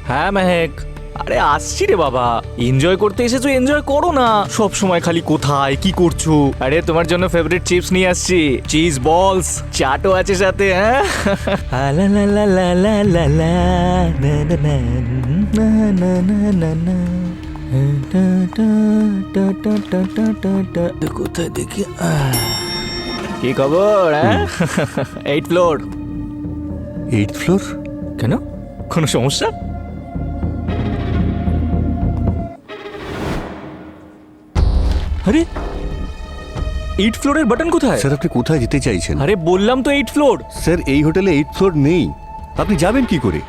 হ্যাঁ মেহেক, আরে আসছি রে বাবা। এনজয় করতে এসেছো, এনজয় করো না। সব সময় খালি কোথায় কি করছো। আরে তোমার জন্য ফেভারিট চিপস নিয়ে আসছি, চিজ বলস, চাটও আছে সাথে। হ্যাঁ কোথায় দেখি কি খবর? হ্যাঁ 8th ফ্লোর। 8th floor? কেন, কোনো সমস্যা? আরে 8th ফ্লোরের বাটন কোথায়? স্যার আপনি কোথায় যেতে চাইছেন? আরে বললাম তো 8th ফ্লোর। স্যার এই হোটেলে 8th ফ্লোর নেই, আপনি যাবেন কি করে?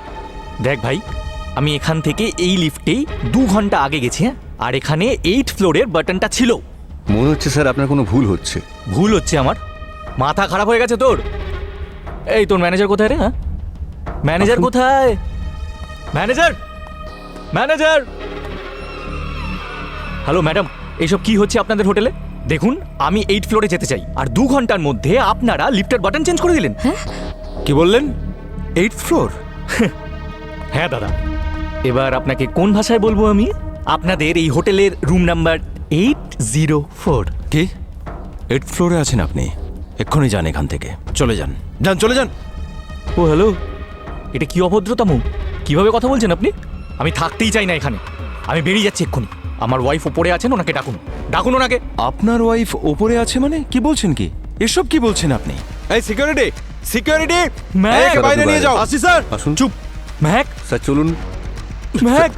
দেখ ভাই, আমি এখান থেকে এই লিফটেই 2 ঘন্টা আগে গেছি। হ্যাঁ, আর এখানে 8th ফ্লোরের বাটনটা ছিল। মনে হচ্ছে স্যার আপনার কোনো ভুল হচ্ছে। ভুল হচ্ছে আমার? মাথা খারাপ হয়ে গেছে তোর? এই তোর ম্যানেজার কোথায় রে? হ্যাঁ ম্যানেজার কোথায়? Manager, manager. হ্যালো ম্যাডাম, এইসব কি হচ্ছে আপনাদের হোটেলে? দেখুন, আমি 8th ফ্লোরে যেতে চাই, আর 2 ঘন্টার মধ্যে আপনারা লিফটের বাটন চেঞ্জ করে দিলেন। কি বললেন? 8th floor? হ্যাঁ দাদা, এবার আপনাকে কোন ভাষায় বলবো আমি? আপনাদের এই হোটেলের রুম নাম্বার 804। কি 8th ফ্লোরে আছেন আপনি? এক্ষুনি যান এখান থেকে, চলে যান, যান চলে যান। ও হ্যালো, এটা কি অভদ্রতাম? কিভাবে কথা বলছেন আপনি? আমি থাকতেই চাই না এখানে, আমি বেরিয়ে যাচ্ছি এক্ষুনি। আমার ওয়াইফ ওপরে আছেন, ওনাকে ডাকুন, ডাকুন ওনাকে। আপনার ওয়াইফ ওপরে আছে মানে কি বলছেন? কি এসব কি বলছেন আপনি? এই সিকিউরিটি, সিকিউরিটি, ম্যাক, বাইরে নিয়ে যাও। আসি স্যার। আসুন। চুপ। ম্যাক, স্যার চলুন। ম্যাক,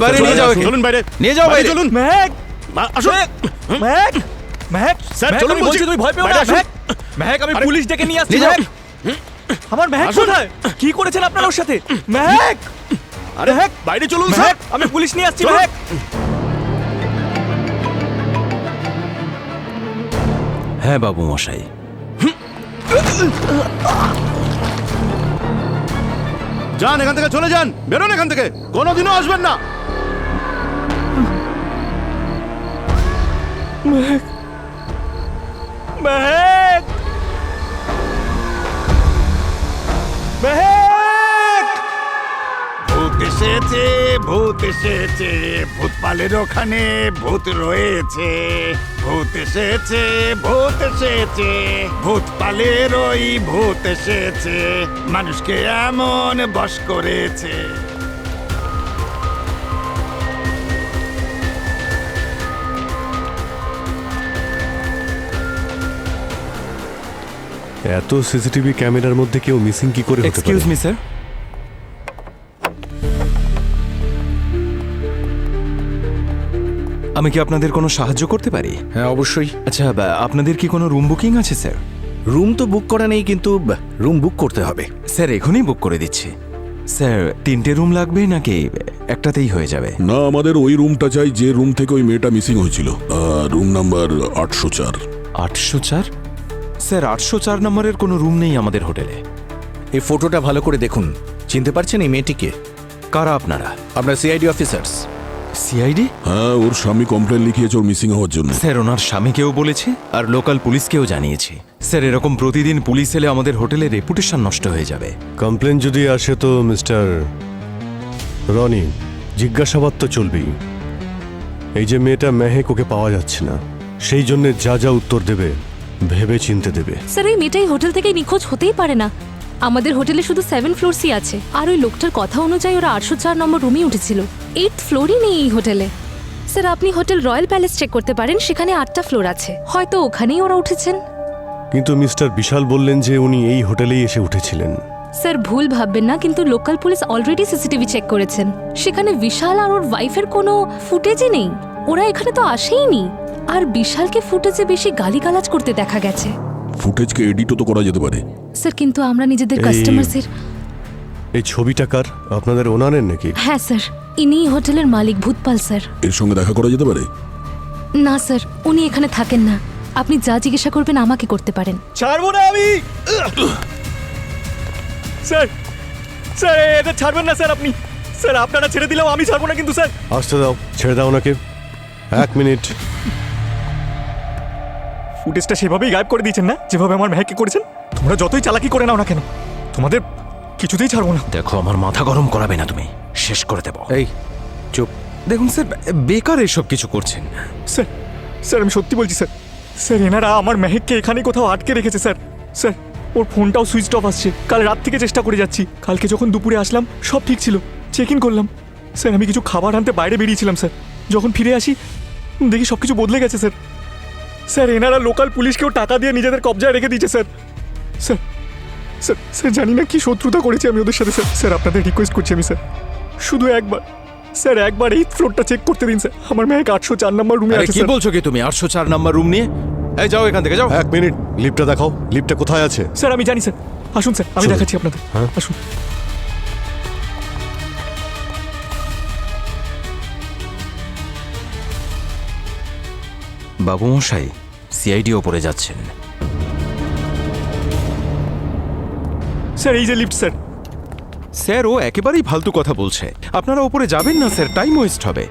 বাইরে নিয়ে যাও, চলুন বাইরে নিয়ে যাও, বাইরে চলুন। ম্যাক, আসুন। ম্যাক, ম্যাক, স্যার, ম্যাক, চলুন আমি বলছি। বলছি, তুমি ভয় পেও না। বাইরে আসুন। ম্যাক, ম্যাক, আমি পুলিশ ডেকে নিয়ে আসছি। নিয়ে যাও। ম্যাক, আমার ম্যাক আসুন। কোথায়? কি করেছেন আপনার ওর সাথে? ম্যাক, আরে বাইরে চলুন স্যার। ম্যাক, আমি পুলিশ নিয়ে আসছি। ম্যাক, হ্যাঁ বাবু মশাই। যান এখান থেকে, চলে যান, বেরোন এখান থেকে, কোনোদিনও আসবেন না। Mac, Mac. ভূত এসেছে, ভূত এসেছে, ভূত পালের ওখানে ভূত রয়েছে। ভূত এসেছে, ভূত এসেছে, ভূত পালের ওই ভূত এসেছে, মানুষকে এমন বশ করেছে। এত সিসিটিভি ক্যামেরার মধ্যে কেউ মিসিং কি করে হতে পারে? এক্সকিউজ মি স্যার, আমি কি আপনাদের কোনো সাহায্য করতে পারি? হ্যাঁ অবশ্যই। আচ্ছা, আপনাদের কি কোনো রুম বুকিং আছে স্যার? রুম তো বুক করা নেই, কিন্তু রুম বুক করতে হবে। স্যার এখনই বুক করে দিচ্ছি। স্যার 3টে রুম লাগবে নাকি একটাতেই হয়ে যাবে? না, আমাদের ওই রুমটা চাই যে রুম থেকে ওই মেয়েটা মিসিং হয়েছিল। Room number 804। 804? স্যার 804 নম্বরের কোনো রুম নেই আমাদের হোটেলে। এই ফটোটা ভালো করে দেখুন, চিনতে পারছেন এই মেয়েটিকে? কারা আপনারা? আমরা সিআইডি অফিসার্স। সিআইডি? হ্যাঁ, ওর স্বামী কমপ্লেন লিখিয়েছে ওর মিসিং হওয়ার জন্য। স্যার ওনার স্বামীকেও বলেছে আর লোকাল পুলিশকেও জানিয়েছি। স্যার এরকম প্রতিদিন পুলিশ এলে আমাদের হোটেলের রেপুটেশন নষ্ট হয়ে যাবে। কমপ্লেন যদি আসে তো মিস্টার রনি, জিজ্ঞাসাবাদ তো চলবেই। এই যে মেয়েটা মেহেক, ওকে পাওয়া যাচ্ছে না, সেই জন্য যা যা উত্তর দেবে ভেবে চিনতে দেবে। স্যার এই মেয়েটাই হোটেল থেকে নিখোঁজ হতেই পারে না। আমাদের হোটেলে শুধু 7 ফ্লোরসই আছে, আর ওই লোকটার কথা অনুযায়ী ওরা 804 নম্বর রুমে উঠেছিল। 8th ফ্লোরই নেই এই হোটেলে। স্যার আপনি হোটেল রয়্যাল প্যালেস চেক করতে পারেন, সেখানে 8টা ফ্লোর আছে, হয়তো ওখানেই ওরা উঠেছেন। কিন্তু মিস্টার বিশাল বললেন যে উনি এই হোটেলেই এসে উঠেছিলেন। স্যার ভুল ভাববেন না, কিন্তু local police already CCTV check করেছেন, সেখানে বিশাল আর ওর ওয়াইফের কোনো ফুটেজই নেই। ওরা এখানে তো আসেইনি। আর বিশালকে ফুটেজে বেশি গালিগালাজ করতে দেখা গেছে। ফুটেজকে এডিটও তো করা যেতে পারে। স্যার কিন্তু আমরা নিজেদের এই- কাস্টমারদের। এই ছবিটা কার? আপনাদের ওনারের নাকি? হ্যাঁ স্যার, ইনিই হোটেলের মালিক ভূতপাল স্যার। এর সঙ্গে দেখা করা যেতে পারে? না স্যার, উনি এখানে থাকেন না। আপনি যা জিজ্ঞাসা করবেন আমাকে করতে পারেন। ছাড়বো না আমি। স্যার স্যার এদের ছাড়বেন না স্যার আপনি। স্যার আপনারা ছেড়ে দিলেও আমি ছাড়বো না কিন্তু স্যার। আসতে দাও, ছেড়ে দাও ওনাকে। 1 মিনিট। ফুটেজটা সেভাবেই গায়েব করে দিয়েছেন না যেভাবে আমার মেহেককে করেছেন। তোমরা যতই চালাকি করে নাও না কেন, তোমাদের কিছুতেই ছাড়বো না। দেখো, আমার মাথা গরম করাবে না তুমি, শেষ করে দেবো। এই চুপ। দেখুন স্যার, বেকার এসব কিছু করছেন। স্যার স্যার আমি সত্যি বলছি স্যার। স্যার এনারা আমার মেহেককে এখানে কোথাও আটকে রেখেছে স্যার। স্যার ওর ফোনটাও সুইচ অফ আসছে। কাল রাত থেকে চেষ্টা করে যাচ্ছি। কালকে যখন দুপুরে আসলাম সব ঠিক ছিল, চেক ইন করলাম। স্যার আমি কিছু খাবার আনতে বাইরে বেরিয়েছিলাম স্যার। যখন ফিরে আসি দেখি সব কিছু বদলে গেছে স্যার। স্যার এনারা লোকাল পুলিশকেও টাকা দিয়ে নিজেদের কবজায় রেখে দিয়েছে স্যার। স্যার স্যার স্যার জানি না কি শত্রুতা করেছি আমি ওদের সাথে স্যার। স্যার আপনাদের রিকোয়েস্ট করছি আমি স্যার, শুধু একবার স্যার একবার এই ফ্লোরটা চেক করতে দিন স্যার। আমার মেয়েকে 804 নম্বর রুমে আরে আছে কি স্যার। বলছো কি তুমি? 804 নাম্বার রুম নিয়ে? এই যাও এখান থেকে, যাও। 1 মিনিট, লিফটটা দেখাও। লিফটটা কোথায় আছে? স্যার আমি জানি স্যার, আসুন স্যার আমি চলুন। দেখাচ্ছি আপনাদের। হ্যাঁ। আসুন। বাবু মশাই, সিআইডি ওপরে যাচ্ছেন। স্যার এই যে লিফট স্যার। স্যার ও একেবারেই ফালতু কথা বলছে। আপনারা ওপরে যাবেন না স্যার, টাইম ওয়েস্ট হবে।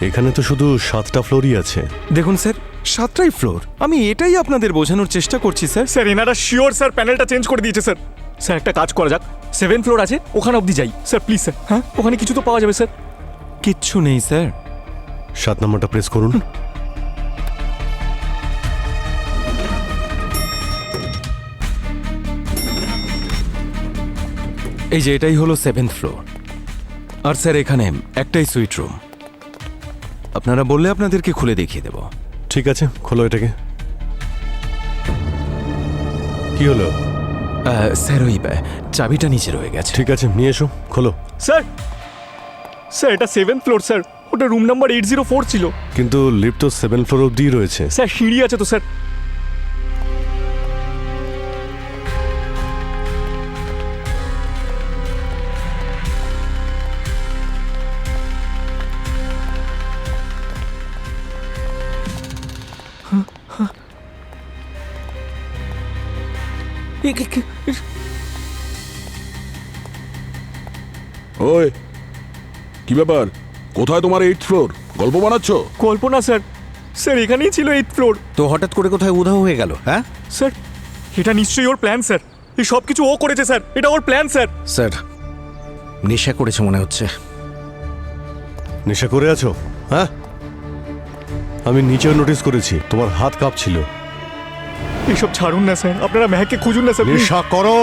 এখানে তো শুধু 7টা ফ্লোরই আছে। দেখুন স্যার, 7টাই ফ্লোর। আমি এটাই আপনাদের বোঝানোর চেষ্টা করছি স্যার। স্যার এনারা শিওর স্যার প্যানেলটা চেঞ্জ করে দিয়েছে স্যার। স্যার একটা কাজ করা যাক, 7 ফ্লোর আছে ওখানে অবধি যাই স্যার প্লিজ স্যার। হ্যাঁ ওখানে কিছু তো পাওয়া যাবে স্যার। কিচ্ছু নেই স্যার। 7 নম্বরটা প্রেস করুন। এই যে এটাই হলো 7th ফ্লোর। আর স্যার এখানে একটাই সুইট রুম। আপনারা বললে আপনাদেরকে খুলে দেখিয়ে দেব। ঠিক আছে, খোলো এটাকে। কি হলো? স্যার ওই চাবিটা নিচে রয়ে গেছে। ঠিক আছে, নিয়ে এসো, খোলো। স্যার স্যার এটা 7 ফ্লোর স্যার, ওটা রুম নাম্বার 804 ছিল। কিন্তু লিফট তো 7 ফ্লোর অব্দি রয়েছে। স্যার সিঁড়ি আছে তো স্যার। ওই কি ব্যাপার? কোথায় তোমার 8th ফ্লোর? গল্প বানাচ্ছ? কল্পনা স্যার, স্যার এখানেই ছিল 8 ফ্লোর। তো হঠাৎ করে কোথায় উধাও হয়ে গেল? হ্যাঁ স্যার এটা নিশ্চয়ই ওর প্ল্যান স্যার। এই সব কিছু ও করেছে স্যার, এটা ওর প্ল্যান স্যার। স্যার, নেশা করেছে মনে হচ্ছে। নেশা করে আছো? হ্যাঁ, আমি নিচেও নোটিস করেছি তোমার হাত কাঁপছিল। এইসব ছাড়ুন না স্যার, আপনারা মেহেককে খুঁজুন না স্যার please। নেশা করো।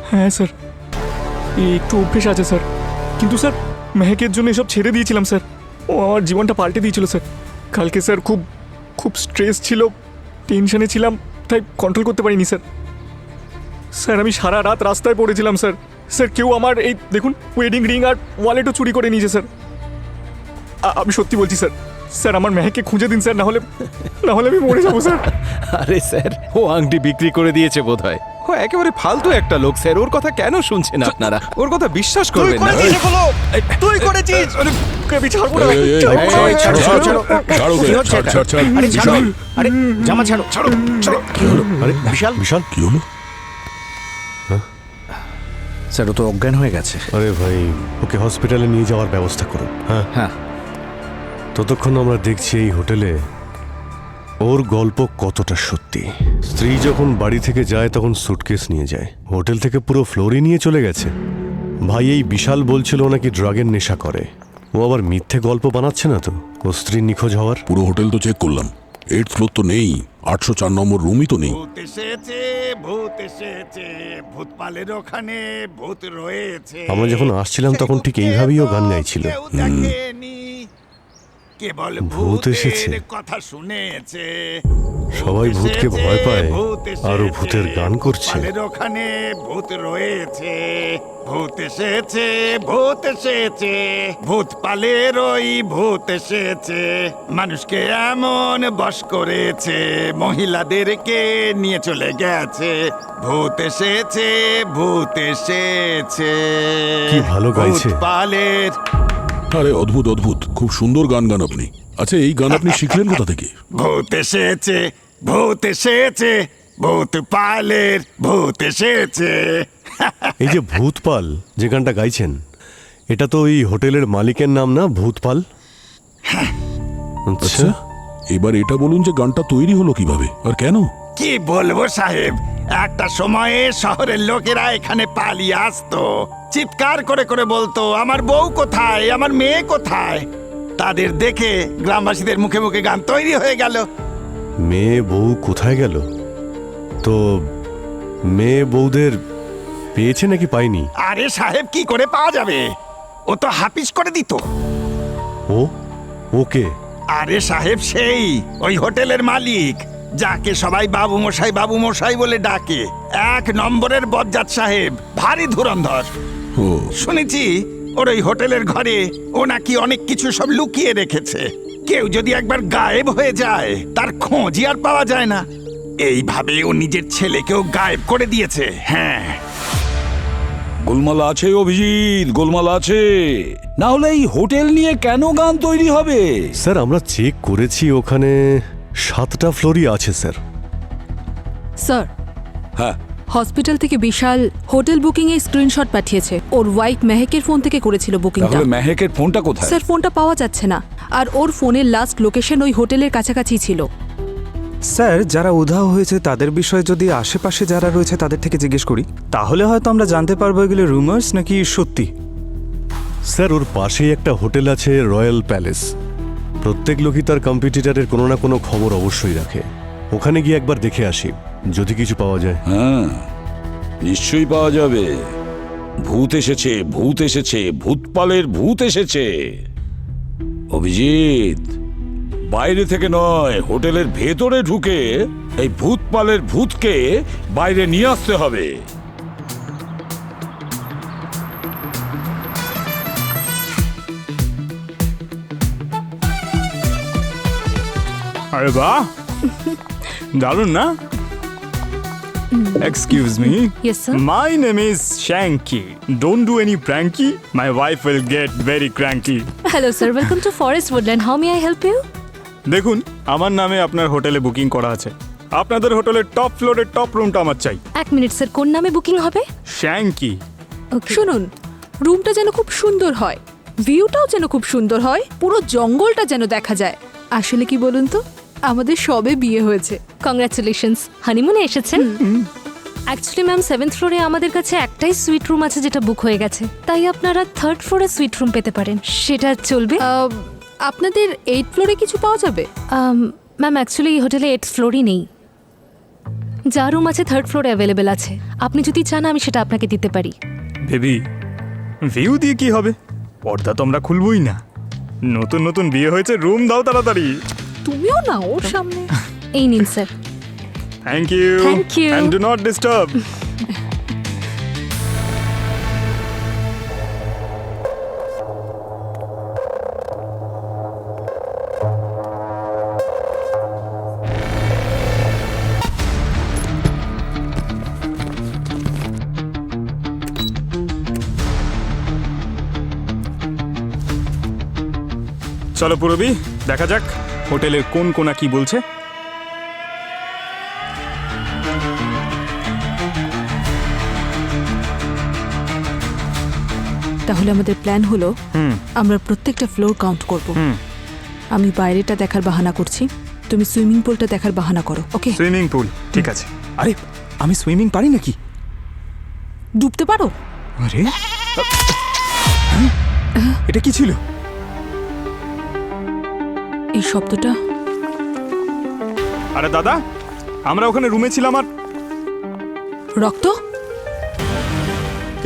হ্যাঁ স্যার, এই একটু অভ্যেস আছে স্যার। কিন্তু স্যার মেহেকের জন্য এসব ছেড়ে দিয়েছিলাম স্যার। ও আমার জীবনটা পাল্টে দিয়েছিল স্যার। কালকে স্যার খুব খুব স্ট্রেস ছিল, টেনশনে ছিলাম, তাই কন্ট্রোল করতে পারিনি স্যার। স্যার আমি সারা রাত রাস্তায় পড়েছিলাম স্যার। স্যার কেউ আমার এই দেখুন ওয়েডিং রিং আর ওয়ালেটও চুরি করে নিয়েছে স্যার। আমি সত্যি বলছি স্যার। স্যার আমার মেহেককে খুঁজে দিন স্যার, না হলে আমি মরে যাবো স্যার। আরে স্যার, ও আংটি বিক্রি করে দিয়েছে বোধহয়। ও একেবারে ফালতু একটা লোক স্যার। ওর কথা কেন শুনছেন আপনারা? ওর কথা বিশ্বাস করবেন না। তুই করেছিস। আমি ছাড়বো না। এই, এই, এই, ছাড়বো না। এই, ছাড়ো, ছাড়ো, ছাড়ো। ছাড়ো ওকে, কি হচ্ছে ছাড়, এটা? ছাড়, ছাড়। আরে ছাড়ো, বিশাল, আরে জামা ছাড়ো, ছাড়ো, ছাড়ো। কি হলো? আরে বিশাল, বিশাল, কি হলো? স্যার ও তো অজ্ঞান হয়ে গেছে। আরে ভাই, ওকে হসপিটালে নিয়ে যাওয়ার ব্যবস্থা করুন। হ্যাঁ, হ্যাঁ ততক্ষণ আমরা দেখছি এই হোটেলে ওর গল্প কতটা সত্যি। স্ত্রী যখন বাড়ি থেকে যায় তখন সুটকেস নিয়ে যায়, হোটেল থেকে পুরো ফ্লোরই নিয়ে চলে গেছে। ভাই এই বিশাল বলছিল ও নাকি ড্রাগের নেশা করে। ও আবার মিথ্যে গল্প বানাচ্ছে না তো ও স্ত্রী নিখোঁজ হওয়ার? পুরো হোটেল তো চেক করলাম, 8th ফ্লোর তো নেই, 804 নম্বর রুমই তো নেই। ভূত এসেছে, ভূত এসেছে, ভূতপালের ওখানে ভূত রয়েছে। আমরা যখন আসছিলাম তখন ঠিক এইভাবেই ও গান গাইছিল। কেউ দেখেনি। কেবল ভূত এসেছে। ভূতের কথা শুনেছে। সবাই ভূত ভূতকে এসেছে, ভয় পায়, ভূত আর ও এসেছে। ভূতের গান করছে। ভূতপালের ওখানে ভূত রয়েছে। ভূত এসেছে, ভূত এসেছে, ভূতপালের ওই ভূত এসেছে। মানুষকে এমন বশ করেছে, মহিলাদেরকে নিয়ে চলে গেছে। ভূত এসেছে, ভূত এসেছে। কি ভালো গাইছে। ভূতপালের আরে অদ্ভুত অদ্ভুত, খুব সুন্দর গান গান আপনি। আচ্ছা, এই গান আপনি শিখলেন কোথা থেকে? ভূত এসেছে, ভূত এসেছে, ভূতপালের ভূত এসেছে। এই যে ভূতপাল যে গানটা গাইছেন, এটা তো ওই হোটেলের মালিকের নাম না, ভূতপাল? আচ্ছা, আচ্ছা, এবার এটা বলুন যে গানটা তৈরি হলো কিভাবে আর কেন? কি বলবো সাহেব, একটা সময়ে শহরের লোকেরা এখানে পালিয়ে আসতো, চিৎকার করে করে বলতো আমার বউ কোথায়, আমার মেয়ে কোথায়। তাদের দেখে গ্রামবাসীদের মুখে মুখে গান তৈরি হয়ে গেল। মেয়ে বউ কোথায় গেল? তো মেয়ে বউদের পেয়েছে নাকি পায়নি? আরে সাহেব, কি করে পাওয়া যাবে? ও তো হাফিজ করে দিত। ও ওকে আরে সাহেব, সেই ওই হোটেলের মালিক, যাকে সবাই বাবু মশাই বলে ডাকে। 1 নম্বরের বজ্জাত সাহেব, ভারী ধুরন্ধর। ও শুনেছি ওর ওই হোটেলের ঘরে ও নাকি অনেক কিছু সব লুকিয়ে রেখেছে। কেউ যদি একবার গায়েব হয়ে যায়, তার খোঁজই আর পাওয়া যায় না। এইভাবে ও নিজের ছেলেকেও গায়েব করে দিয়েছে। হ্যাঁ, গোলমাল আছে অভিজিৎ, গোলমাল আছে। না হলে এই হোটেল নিয়ে কেন গান তৈরি হবে? স্যার, আমরা চেক করেছি, ওখানে 7টা ফ্লোরই আছে স্যার। স্যার, হ্যাঁ, হসপিটাল থেকে বিশাল হোটেল বুকিং এর স্ক্রিনশট পাঠিয়েছে। ওর ওয়াইফ মেহেকের ফোন থেকে করেছিল বুকিংটা। তাহলে মেহেকের ফোনটা কোথায়? স্যার, ফোনটা পাওয়া যাচ্ছে না, আর ওর ফোনের লাস্ট লোকেশন ওই হোটেলের কাছাকাছি ছিল। স্যার, যারা উধাও হয়েছে তাদের বিষয়ে যদি আশেপাশে যারা রয়েছে তাদের থেকে জিজ্ঞেস করি, তাহলে হয়তো আমরা জানতে পারবো এগুলো রুমার্স নাকি সত্যি। স্যার, ওর পাশেই একটা হোটেল আছে, রয়্যাল প্যালেস। প্রত্যেক লোকই তার কম্পিটিটরের কোনো না কোনো খবর অবশ্যই রাখে। ওখানে গিয়ে একবার দেখে আসি, যদি কিছু পাওয়া যায়। হ্যাঁ, নিশ্চয়ই পাওয়া যাবে। ভূত এসেছে, ভূত এসেছে, ভূতপালের ভূত এসেছে। অভিজিৎ, বাইরে থেকে নয়, হোটেলের ভেতরে ঢুকে এই ভূতপালের ভূতকে বাইরে নিয়ে আসতে হবে। আরে বাহ, দারুণ না? Excuse me, Yes, sir. My name is shanky. Don't do any pranky, my wife will get very cranky. Hello sir, welcome to forest woodland. How may I help you? দেখুন, আমার নামে আপনার হোটেলে বুকিং করা আছে। আপনাদের হোটেলের টপ ফ্লোরের টপ রুমটা আমার চাই। 1 মিনিট স্যার, কোন নামে বুকিং হবে? শ্যাঙ্কি। ওকে। শুনুন, রুমটা যেন খুব সুন্দর হয়, ভিউটাও যেন খুব সুন্দর হয়, পুরো জঙ্গলটা যেন দেখা যায়। আসলে কি বলুন তো, আমাদের সবে বিয়ে হয়েছে। কংগ্রাচুলেশনস, হানিমুনে এসেছেন? অ্যাকচুয়ালি ম্যাম, 7th ফ্লোরে আমাদের কাছে একটাই সুইট রুম আছে যেটা বুক হয়ে গেছে, তাই আপনারা 3rd ফ্লোরে সুইট রুম পেতে পারেন। সেটা চলবে? আপনাদের 8th ফ্লোরে কিছু পাওয়া যাবে? ম্যাম, অ্যাকচুয়ালি এই হোটেলে 8th ফ্লোরই নেই। যা রুম আছে 3rd ফ্লোরে অ্যাভেলেবেল আছে। আপনি যদি চান আমি সেটা আপনাকে দিতে পারি। বেবি, ভিউ দিয়ে কি হবে? পর্দা তো আমরা খুলবই না। নতুন নতুন বিয়ে হয়েছে, রুম দাও তাড়াতাড়ি। তুমিও না ওর সামনে। এই নিন sir. Thank you. Thank you. And do not disturb. চলো পুরবি, দেখা যাক হোটেলের কোন কোনা কি বলছে। তাহলে আমাদের প্ল্যান হলো, আমরা প্রত্যেকটা ফ্লোর কাউন্ট করব। আমি বাইরেটা দেখার বাহানা করছি, তুমি সুইমিং পুলটা দেখার বাহানা করো। ওকে? সুইমিং পুল, ঠিক আছে। আরে, আমি সুইমিং পারি নাকি? ডুবতে পারো? আরে, হ্যাঁ? এটা কি ছিল? এই শব্দটা। আরে দাদা, আমরা ওখানে রুমে ছিলাম আর রক্ত।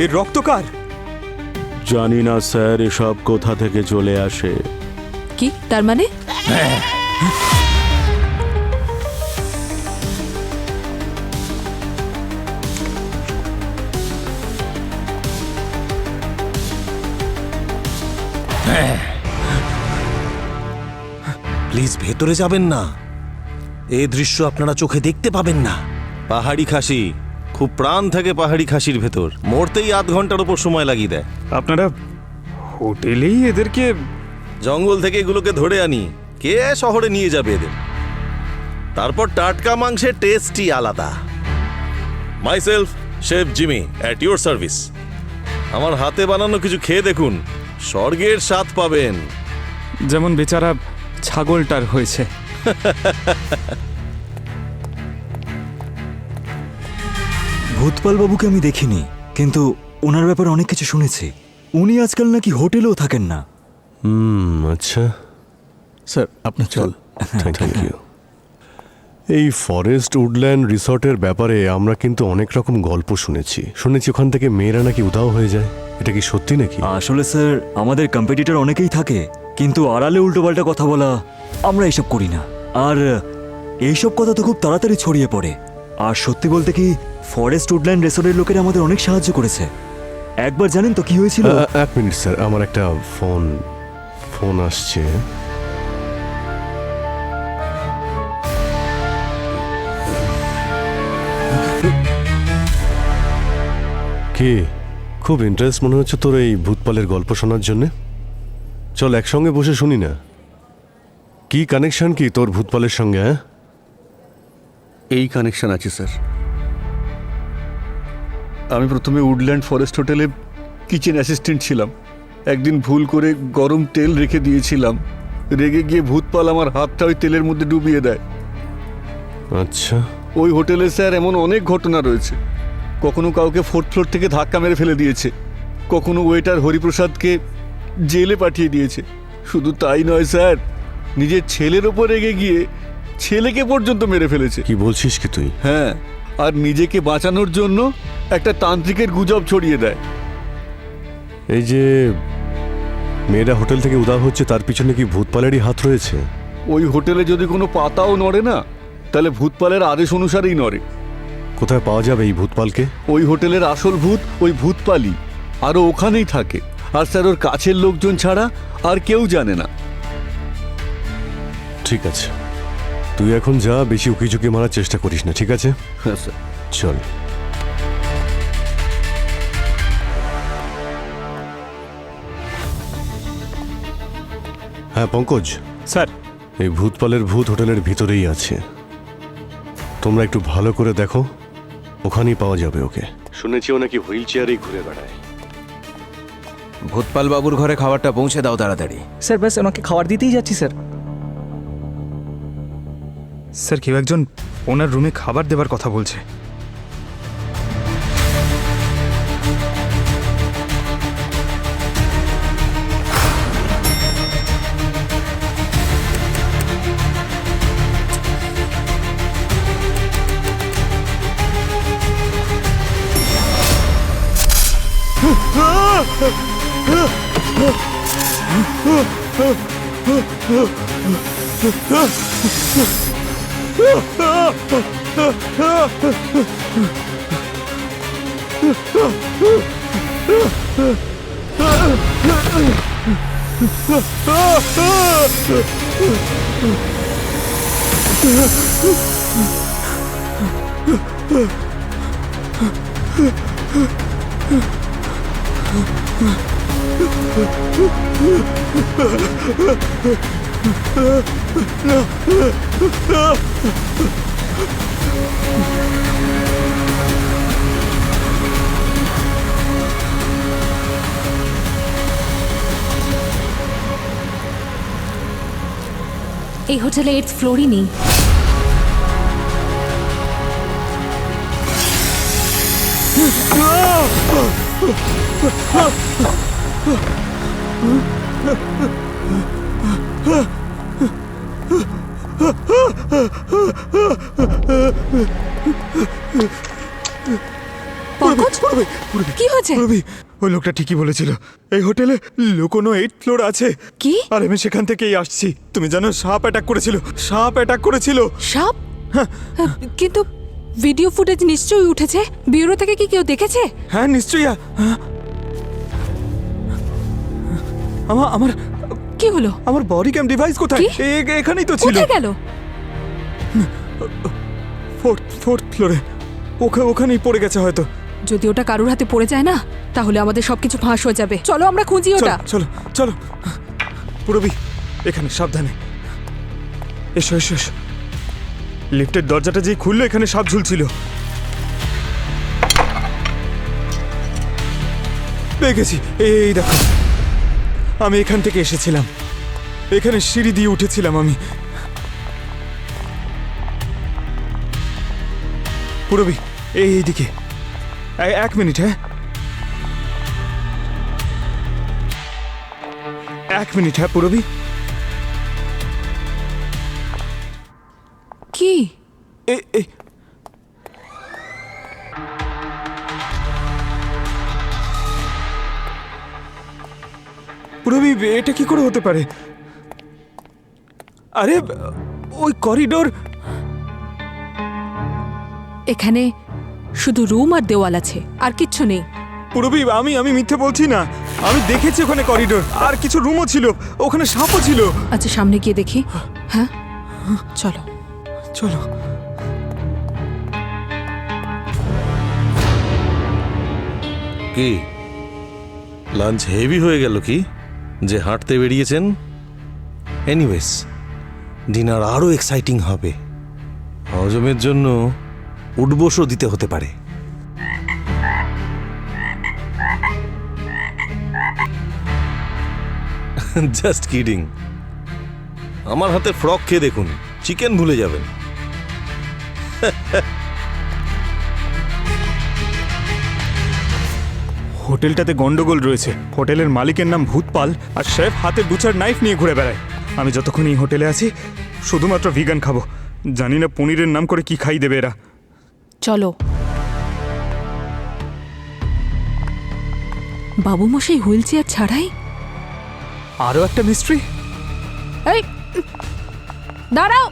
এই রক্ত কার? জানি না স্যার, এসব কোথা থেকে চলে আসে। কি তার মানে? প্লিজ ভেতরে যাবেন না, এই দৃশ্য আপনারা চোখে দেখতে পাবেন না। পাহাড়ি খাসি, খুব প্রাণ থাকে পাহাড়ি খাসির ভেতর, মরতেই আধ ঘন্টার উপর সময় লাগিয়ে দেয়। আপনারা হোটেলেই এদেরকে জঙ্গল থেকে এগুলোকে ধরে আনি, কে শহরে নিয়ে যাবে এদের? তারপর টাটকা মাংসের টেস্টই আলাদা। Myself chef Jimmy at your service. আমার হাতে বানানো কিছু খেয়ে দেখুন, স্বর্গের স্বাদ পাবেন। যেমন বেচারা ছাগলটার হয়েছে। ভূতপাল বাবুকে আমি দেখিনি, কিন্তু ওনার ব্যাপারে অনেক কিছু শুনেছি। উনি আজকাল নাকি হোটেলেও থাকেন না। আচ্ছা, স্যার আপনার চল। Thank you. এই ফরেস্ট উডল্যান্ড রিসর্টের ব্যাপারে আমরা কিন্তু অনেক রকম গল্প শুনেছি ওখান থেকে মেয়েরা নাকি উধাও হয়ে যায়। এটা কি সত্যি নাকি? আসলে স্যার, আমাদের কম্পিটিটর অনেকেই থাকে, কিন্তু আড়ালে উল্টোপাল্টা কথা বলা, আমরা এইসব করি না। আর এইসব কথা তো খুব তাড়াতাড়ি ছড়িয়ে পড়ে। আর সত্যি বলতে কি, ফরেস্ট উডল্যান্ড রিসর্টের লোকেরা আমাদের অনেক সাহায্য করেছে। একবার জানেন তো কি হয়েছিল? এক মিনিট স্যার, আমার একটা ফোন আসছে। কি খুব ইন্টারেস্ট মনে হচ্ছে তোর এই ভূতপালের গল্প শোনার জন্যে? চল একসঙ্গে বসে শুনি না। কি কানেকশন কি তোর ভূতপালের সঙ্গে? হ্যাঁ, এই কানেকশন আছে স্যার। আমি প্রথমে উডল্যান্ড ফরেস্ট হোটেলে কিচেন অ্যাসিস্ট্যান্ট ছিলাম। একদিন ভুল করে গরম তেল রেখে দিয়েছিলাম। রেগে গিয়ে ভূতপাল আমার হাতটা ওই তেলের মধ্যে ডুবিয়ে দেয়। আচ্ছা, ওই হোটেলে স্যার এমন অনেক ঘটনা রয়েছে। কখনো কাউকে 4th ফ্লোর থেকে ধাক্কা মেরে ফেলে দিয়েছে, কখনো ওয়েটার হরিপ্রসাদকে জেলে পাঠিয়ে দিয়েছে। শুধু তাই নয় স্যার, নিজের ছেলের ওপর রেগে গিয়ে ছেলেকে পর্যন্ত মেরে ফেলেছে। কি বলছিস কি তুই? হ্যাঁ, আর নিজেকে বাঁচানোর জন্য একটা তান্ত্রিকের গুজব ছড়িয়ে দেয়। এই যে মেয়েরা হোটেল থেকে উধাও হচ্ছে, তার পিছনে কি ভূতপালেরই হাত রয়েছে? ওই হোটেলে যদি কোনো পাতাও নড়ে না, তাহলে ভূতপালের আদেশ অনুসারেই নড়ে। কোথায় পাওয়া যাবে এই ভূতপালকে? ওই হোটেলের আসল ভূত ওই ভূতপালই, আরও ওখানেই থাকে। আর স্যার, ওর কাছের লোকজন ছাড়া আর কেউ জানে না। ঠিক আছে, তুই এখন যা, বেশি উকিঝুঁকি মারার চেষ্টা করিস না, ঠিক আছে? হ্যাঁ স্যার। চল। হ্যাঁ পঙ্কজ স্যার, এই ভূতপালের ভূত হোটেলের ভিতরেই আছে। তোমরা একটু ভালো করে দেখো, ওখানেই পাওয়া যাবে ওকে। শুনেছি ও নাকি হুইল চেয়ারেই ঘুরে বেড়ায়। ভূতপাল বাবুর ঘরে খাবারটা পৌঁছে দাও তাড়াতাড়ি। স্যার ব্যাস ওনাকে খাবার দিতেই যাচ্ছি স্যার। স্যার, কেউ একজন ওনার রুমে খাবার দেবার কথা বলছে। এই হোটেলে 8th ফ্লোরই নেই। পঙ্কজ, কি হয়েছে? হয়েছে? রবি, ওই লোকটা ঠিকই বলেছিল, এই হোটেলে লুকোনো 8th ফ্লোর আছে। কি? আর আমি সেখান থেকেই আসছি। তুমি জানো সাপ অ্যাটাক করেছিল, সাপ অ্যাটাক করেছিল। সাপ? কিন্তু ভিডিও ফুটেজ নিশ্চয়ই উঠেছে। ব্যুরো থেকে কি কেউ দেখেছে? হ্যাঁ নিশ্চয়ই। আমার আমার কি হলো? আমার বডি ক্যাম ডিভাইস কোথায়? কি? এখানেই তো ছিল। কোথায় গেল? 4th ফ্লোরে। ওখানেই পড়ে গেছে হয়তো। যদি ওটা কারুর হাতে পড়ে যায় না, তাহলে আমাদের সবকিছু ফাঁস হয়ে যাবে। চলো আমরা খুঁজি ওটা। চলো চলো পুরবি, এখানে সাবধানে। এসো এসো এসো। লিফটের দরজাটা যেই খুললো, এখানে সাপ ঝুলছিল। পেয়ে গেছি, এই দেখো। আমি এখান থেকে এসেছিলাম, এখানে সিঁড়ি দিয়ে উঠেছিলাম আমি। পুরবি, এইদিকে। 1 মিনিট, হ্যাঁ 1 মিনিট, হ্যাঁ পুরবি। কি? পুরবি, এটা কি করে হতে পারে? আরে ওই করিডোর। এখানে শুধু রুম আর দেওয়াল আছে, আর কিচ্ছু নেই। পুরবি, আমি মিথ্যে বলছি না। আমি দেখেছি ওখানে করিডোর, আর কিছু রুমও ছিল, ওখানে সাপও ছিল। আচ্ছা সামনে গিয়ে দেখি। হ্যাঁ চলো চলো। কি লাঞ্চ হেভি হয়ে গেল কি যে হাঁটতে বেরিয়েছেন? এনিওয়েজ, ডিনার আরো এক্সাইটিং হবে। হজমের জন্য উঠবোসও দিতে হতে পারে। Just kidding. আমার হাতে ফ্রক খেয়ে দেখুন, চিকেন ভুলে যাবেন। হোটেলটাতে গন্ডগোল রয়েছে। হোটেলের মালিকের নাম ভূতপাল, আর শেফ হাতে বুচার নাইফ নিয়ে ঘুরে বেড়ায়। আমি যতক্ষণ এই হোটেলে আছি শুধুমাত্র ভিগান খাবো। জানি না পনিরের নাম করে কি খাই দেবে এরা। চলো। বাবু মশাই হুইল চেয়ার ছাড়াই? আরও একটা মিস্ট্রি। এই দাঁড়াও।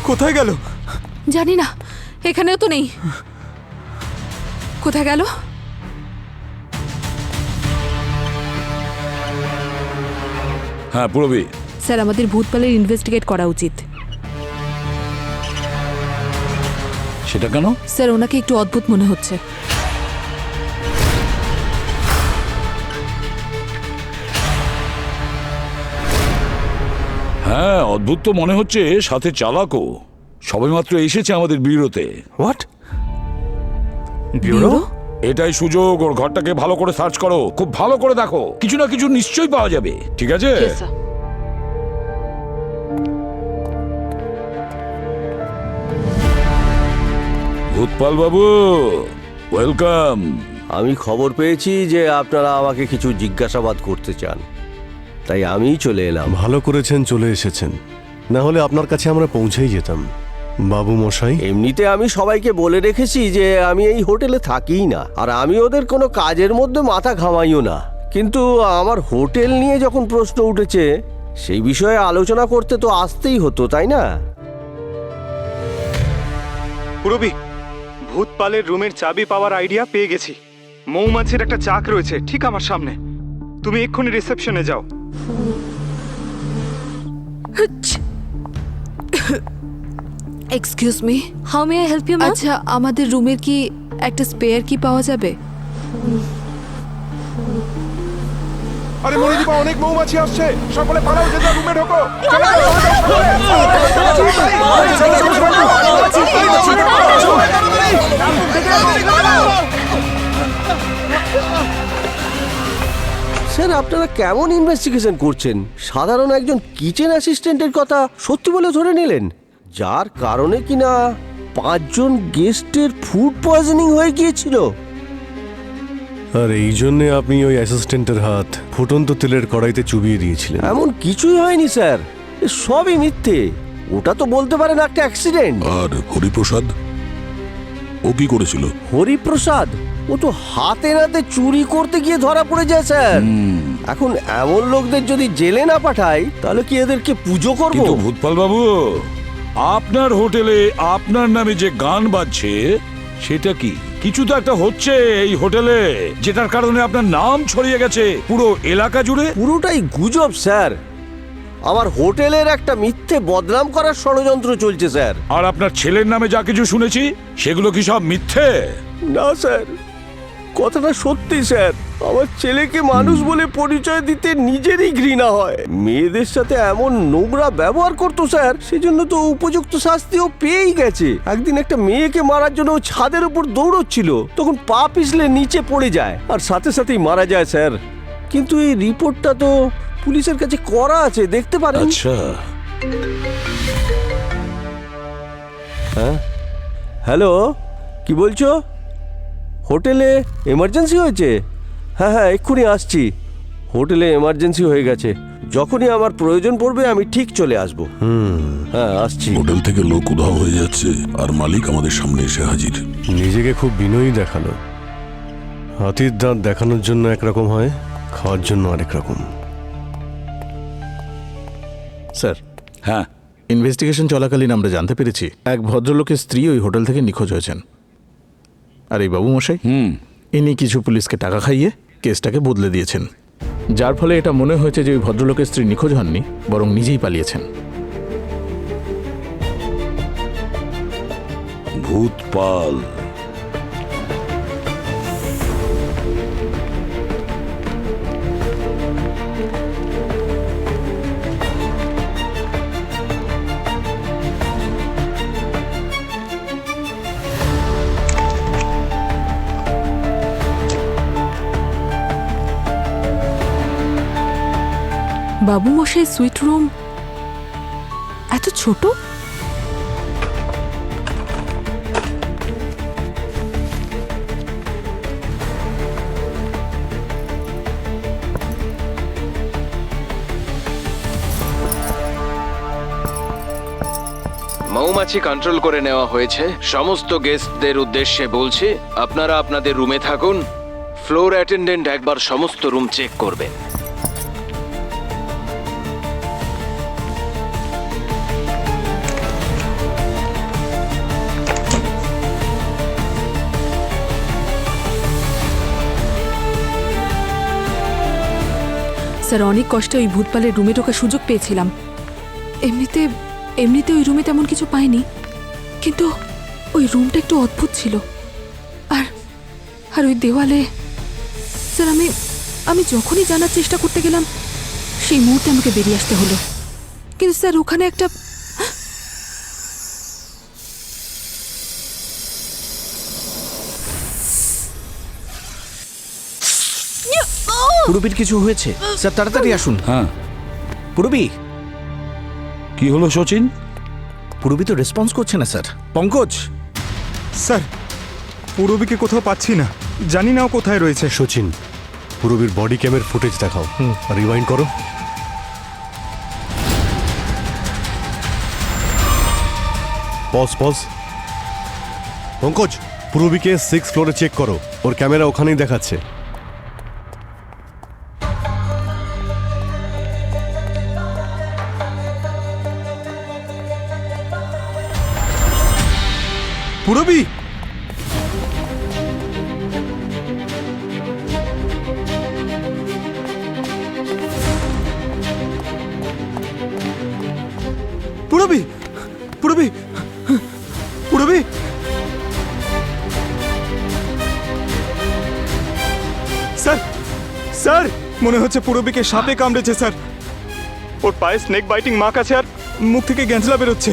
কোথায় গেল? জানি না, এখানেও তো নেই। কোথায় গেল? হ্যাঁ পুরবি, স্যার আমাদের ভূতপালের ইনভেস্টিগেট করা উচিত। সেটা কেন? স্যার ওনাকে একটু অদ্ভুত মনে হচ্ছে। হ্যাঁ অদ্ভুত তো মনে হচ্ছে, সাথে চালাকও। সবেমাত্র এসেছে আমাদের ব্যুরোতে। হোয়াট? ব্যুরো? এটাই সুযোগ, ওর ঘরটাকে ভালো করে সার্চ করো, খুব ভালো করে দেখো, কিছু না কিছু নিশ্চয়ই পাওয়া যাবে। ঠিক আছে? ভূতপাল বাবু, ওয়েলকাম। আমি খবর পেয়েছি যে আপনারা আমাকে কিছু জিজ্ঞাসাবাদ করতে চান, তাই আমিই চলে এলাম। ভালো করেছেন চলে এসেছেন, না হলে আপনার কাছে আমরা পৌঁছেই যেতাম। বাবু মশাই, এমনিতে আমি সবাইকে বলে রেখেছি যে আমি এই হোটেলে থাকিই না, আর আমি ওদের কোনো কাজের মধ্যে মাথা ঘামাইও না। কিন্তু আমার হোটেল নিয়ে যখন প্রশ্ন উঠেছে, সেই বিষয়ে আলোচনা করতে তো আসতেই হতো, তাই না? পুরবি, ভূতপালের রুমের চাবি পাওয়ার আইডিয়া পেয়ে গেছি। মৌমাছির একটা চাক রয়েছে ঠিক আমার সামনে। তুমি এক্ষুনি রিসেপশনে যাও। Excuse me, how may I help you ma'am? আচ্ছা আমাদের রুমের কি একটা স্পেয়ার কি পাওয়া যাবে? আরে মনিদীপা, অনেক মৌমাছি আসছে, সকলে পালাও, যে যা রুমে ঢোকো। স্যার আপনারা কেমন ইনভেস্টিগেশন করছেন? সাধারণ একজন কিচেন অ্যাসিস্ট্যান্টের কথা সত্যি বলে ধরে নিলেন, যার কারণে কিনা 5 জন গেস্টের ফুড পয়জনিং হয়ে গিয়েছিল। আর এই জন্যে আপনি ওই অ্যাসিস্ট্যান্টের হাত ফুটন্ত তেলের কড়াইতে চুবিয়ে দিয়েছিলেন। এমন কিছুই হয়নি স্যার, এ সবই মিথ্যে। ওটা তো বলতে পারেন একটা অ্যাক্সিডেন্ট। আর হরিপ্রসাদ, ও কি করেছিল? হরিপ্রসাদ ও তো হাতে নাতে চুরি করতে গিয়ে ধরা পড়ে যায় স্যার। এখন এমন লোকদের যদি জেলে না পাঠাই তাহলে কি এদেরকে পুজো করব? কিন্তু ভূতপাল বাবু, আপনার হোটেলে আপনার নামে যে গান বাজছে সেটা কি? কিছু তো একটা হচ্ছে এই হোটেলে যেটার কারণে আপনার নাম ছড়িয়ে গেছে পুরো এলাকা জুড়ে। পুরোটাই গুজব স্যার। আমার হোটেলের একটা মিথ্যে বদনাম করার ষড়যন্ত্র চলছে স্যার। আর আপনার ছেলের নামে যা কিছু শুনেছি সেগুলো কি সব মিথ্যে? না স্যার, কথাটা সত্যি স্যার। আমার ছেলেকে মানুষ বলে পরিচয় দিতে নিজেরই ঘৃণা হয়। মেয়েদের সাথে এমন নোংরা ব্যবহার করতো স্যার, সেজন্য তো উপযুক্ত শাস্তিও পেয়েই গেছে। একদিন একটা মেয়েকে মারার জন্য ও ছাদের উপর দৌড়চ্ছিল, তখন পা পিছলে নিচে পড়ে যায় আর সাথে সাথেই মারা যায় স্যার। কিন্তু এই রিপোর্টটা তো পুলিশের কাছে করা আছে, দেখতে পারেন। আচ্ছা, হ্যাঁ, হ্যালো, কি বলছো? হোটেলে এমার্জেন্সি হয়েছে? হ্যাঁ হ্যাঁ, এক্ষুনি আসছি। হোটেলে এমার্জেন্সি হয়ে গেছে, যখনই আমার প্রয়োজন পড়বে আমি ঠিক চলে আসবো। হ্যাঁ, আসছি। হোটেল থেকে লোক উধাও হয়ে যাচ্ছে আর মালিক আমাদের সামনে এসে হাজির। নিজেকে খুব বিনয়ী দেখালো। হাতির দাঁত দেখানোর জন্য একরকম হয়, খাওয়ার জন্য আরেক রকম। স্যার, হ্যাঁ, ইনভেস্টিগেশন চলাকালীন আমরা জানতে পেরেছি এক ভদ্রলোকের স্ত্রী ওই হোটেল থেকে নিখোঁজ হয়েছেন। আর এই বাবু মশাই, ইনি কিছু পুলিশকে টাকা খাইয়ে কেসটাকে বদলে দিয়েছেন, যার ফলে এটা মনে হয়েছে যে ওই ভদ্রলোকের স্ত্রী নিখোঁজ হননি, বরং নিজেই পালিয়েছেন। ভূতপাল। বাবু মশাই সুইট রুম এত ছোট? মৌমাছি কন্ট্রোল করে নেওয়া হয়েছে। সমস্ত গেস্টদের উদ্দেশ্যে বলছি, আপনারা আপনাদের রুমে থাকুন। ফ্লোর অ্যাটেন্ডেন্ট একবার সমস্ত রুম চেক করবেন। স্যার, অনেক কষ্টে ওই ভূতপালের রুমে ঢোকার সুযোগ পেয়েছিলাম। এমনিতে ওই রুমে তেমন কিছু পাইনি, কিন্তু ওই রুমটা একটু অদ্ভুত ছিল। আর ওই দেওয়ালে স্যার, আমি যখনই জানার চেষ্টা করতে গেলাম সেই মুহূর্তে আমাকে বেরিয়ে আসতে হলো। কিন্তু স্যার, ওখানে একটা পুরবীর কিছু হয়েছে স্যার, তাড়াতাড়ি আসুন। হ্যাঁ, পুরবী, কি হলো সচিন? পুরবী তো রেসপন্স করছে না স্যার। পঙ্কজ, স্যার, পূরবীকে কোথাও পাচ্ছি না, জানি না ও কোথায় রয়েছে। সচিন, পুরবীর বডি ক্যামের ফুটেজ দেখাও, রিওয়াইন্ড করো। পজ। পঙ্কজ, পুরবীকে 6th ফ্লোরে চেক করো, ওর ক্যামেরা ওখানেই দেখাচ্ছে। পূরবী, পূরবী, পূরবী, পূরবী। স্যার, মনে হচ্ছে পূরবীকে সাপে কামড়েছে স্যার। ওর পায়ে স্নেক বাইটিং মার্ক আছে আর মুখ থেকে গ্যাঁজলা বেরোচ্ছে।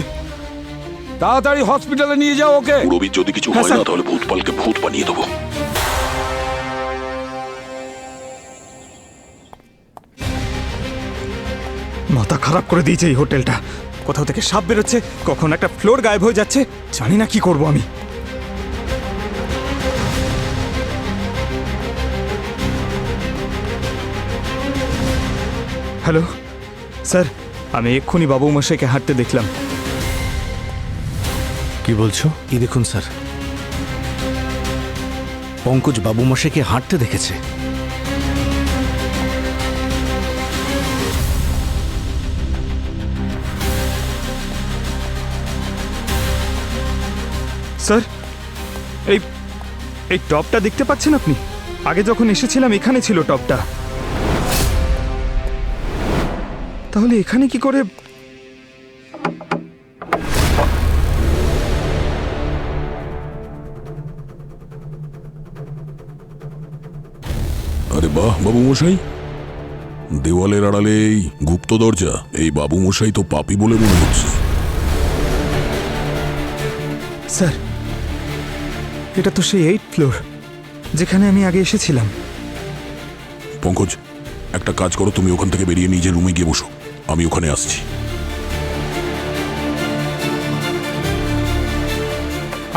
তাড়াতাড়ি হসপিটালে নিয়ে যাও ওকে। পুরবীর যদি কিছু হয় না তাহলে ভূতপালকে ভূত বানিয়ে দেবো। মাথা খারাপ করে দিয়েছে এই হোটেলটা। কোথাও থেকে সাপ বেরোচ্ছে, কখন একটা ফ্লোর গায়েব হয়ে যাচ্ছে, জানি না কি করব আমি। হ্যালো স্যার, আমি এক্ষুনি বাবু মশাইকে হাঁটতে দেখলাম। কি বলছো? এই দেখুন স্যার, পঙ্কজ বাবু মশাইকে হাঁটতে দেখেছে। স্যার, এই এই টপটা দেখতে পাচ্ছেন আপনি? আগে যখন এসেছিলাম এখানে ছিল টপটা, তাহলে এখানে কি করে? আরে বাহ বাবু মশাই, দেওয়ালের আড়ালে এই গুপ্ত দরজা, এই বাবু মশাই তো পাপী বলে মনে হচ্ছে। স্যার, এটা তো সেই 8th ফ্লোর যেখানে আমি আগে এসেছিলাম। পঙ্কজ, একটা কাজ করো, তুমি ওখান থেকে বেরিয়ে নিজের রুমে গিয়ে বসো, আমি ওখানে আসছি।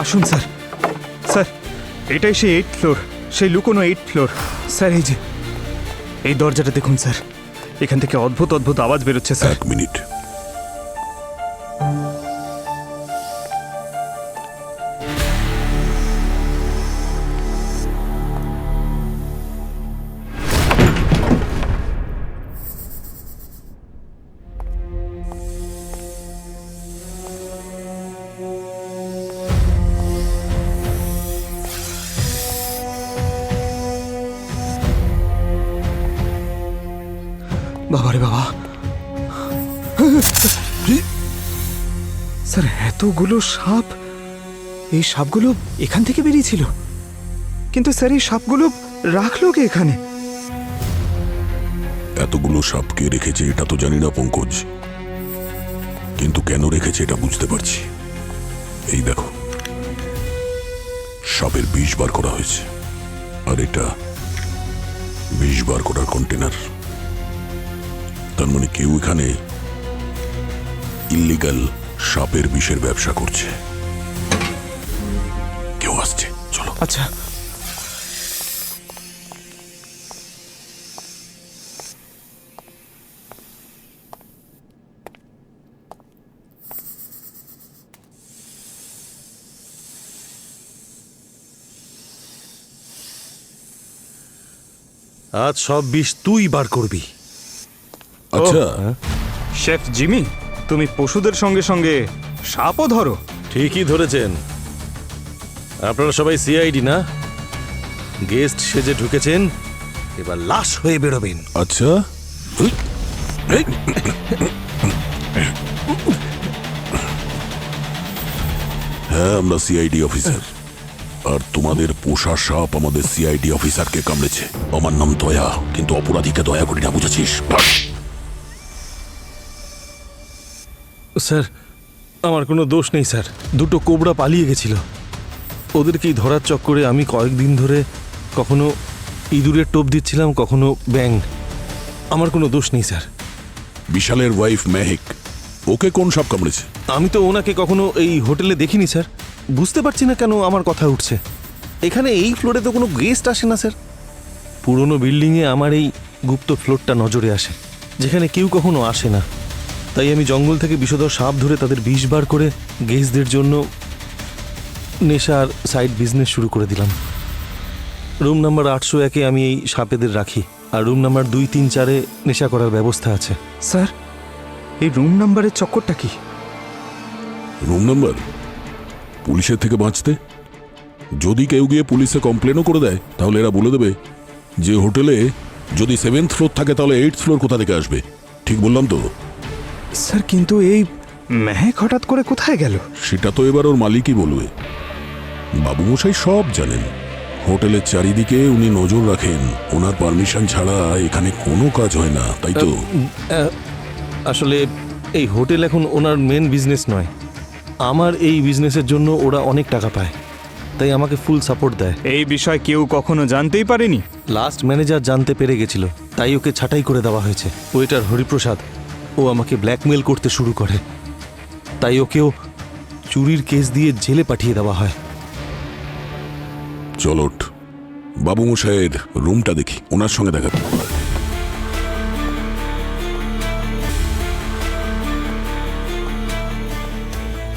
আসুন স্যার। স্যার, এটাই সেই 8th ফ্লোর, সেই লুকোনো 8th ফ্লোর। স্যার, এই যে এই দরজাটা দেখুন স্যার, এখান থেকে অদ্ভুত অদ্ভুত আওয়াজ বেরোচ্ছে স্যার। এক মিনিট। বাবারে বাবা, স্যার এতগুলো সাপ! এই সাপগুলো এখান থেকে বেরিয়েছিল, কিন্তু স্যার এই সাপগুলো রাখলো কে এখানে? এতগুলো সাপকে রেখেছে এটা তো জানি না পঙ্কজ, কিন্তু কেন রেখেছে এটা বুঝতে পারছি। এই দেখো, সাপের বিষ বার করা হয়েছে, আর এটা বিষ বার করার কন্টেনার। তার মানে কেউ এখানে ইল্লিগাল সাপের বিষের ব্যবসা করছে। কেউ আসছে, চলো। আচ্ছা, আজ সব বিষ তুই বার করবি। আচ্ছা, শেফ জিমি, তুমি পশুদের সঙ্গে সঙ্গে সাপও ধরো? ঠিকই ধরেছেন। আপনারা সবাই সিআইডি না? গেস্ট সেজে ঢুকেছেন, এবার লাশ হয়ে বেরোবেন। আচ্ছা, হ্যাঁ আমরা সিআইডি অফিসার, আর তোমাদের পোষা সাপ আমাদের সিআইডি অফিসারকে কামড়েছে। আমার নাম দয়া, কিন্তু অপরাধীকে দয়া করি না, বুঝেছিস? স্যার, আমার কোনো দোষ নেই স্যার। দুটো কোবরা পালিয়ে গেছিল, ওদেরকেই ধরার চক্করে আমি কয়েকদিন ধরে কখনো ইঁদুরের টোপ দিচ্ছিলাম, কখনো ব্যাং। আমার কোনো দোষ নেই স্যার। বিশালের ওয়াইফ মেহেক, ওকে কোন সাপ কামড়েছে? আমি তো ওনাকে কখনো এই হোটেলে দেখিনি স্যার। বুঝতে পারছি না কেন আমার কথা উঠছে। এখানে এই ফ্লোরে তো কোনো গেস্ট আসে না স্যার। পুরনো বিল্ডিংয়ে আমার এই গুপ্ত ফ্লোরটা নজরে আসে, যেখানে কেউ কখনো আসে না। তাই আমি জঙ্গল থেকে বিষধর সাপ ধরে তাদের বিষ বার করে গেস্টদের জন্য নেশার সাইড বিজনেস শুরু করে দিলাম। রুম নাম্বার 801-এ আমি এই সাপেদের রাখি, আর রুম নাম্বার 2, 3, 4-এ নেশা করার ব্যবস্থা আছে। স্যার, এই রুম নাম্বারের চক্করটা কি? Room number? পুলিশের থেকে বাঁচতে যদি কেউ গিয়ে পুলিশে কমপ্লেনও করে দেয়, তাহলে এরা বলে দেবে যে হোটেলে যদি 7th ফ্লোর থাকে তাহলে 8th ফ্লোর কোথা থেকে আসবে। ঠিক বললাম তো? স্যার, কিন্তু এই মেহেক হঠাৎ করে কোথায় গেল? সেটা তো এবার ওর মালিকই বলবে। বাবুমশাই সব জানেন, হোটেলের চারিদিকে উনি নজর রাখেন। ওনার পারমিশন ছাড়া এখানে কোনো কাজ হয় না, তাই তো? আসলে এই হোটেল এখন ওনার মেন বিজনেস নয়। আমার এই বিজনেসের জন্য ওরা অনেক টাকা পায়, তাই আমাকে ফুল সাপোর্ট দেয়। এই বিষয় কেউ কখনো জানতেই পারেনি? লাস্ট ম্যানেজার জানতে পেরে গেছিল, তাই ওকে ছাঁটাই করে দেওয়া হয়েছে। ওয়েটার হরিপ্রসাদ, ও আমাকে ব্ল্যাকমেল করতে শুরু করে, তাই ওকেও চুরির কেস দিয়ে জেলে পাঠিয়ে দেওয়া হয়। চলোট, বাবুমশাইয়ের রুমটা দেখি, ওনার সঙ্গে দেখা।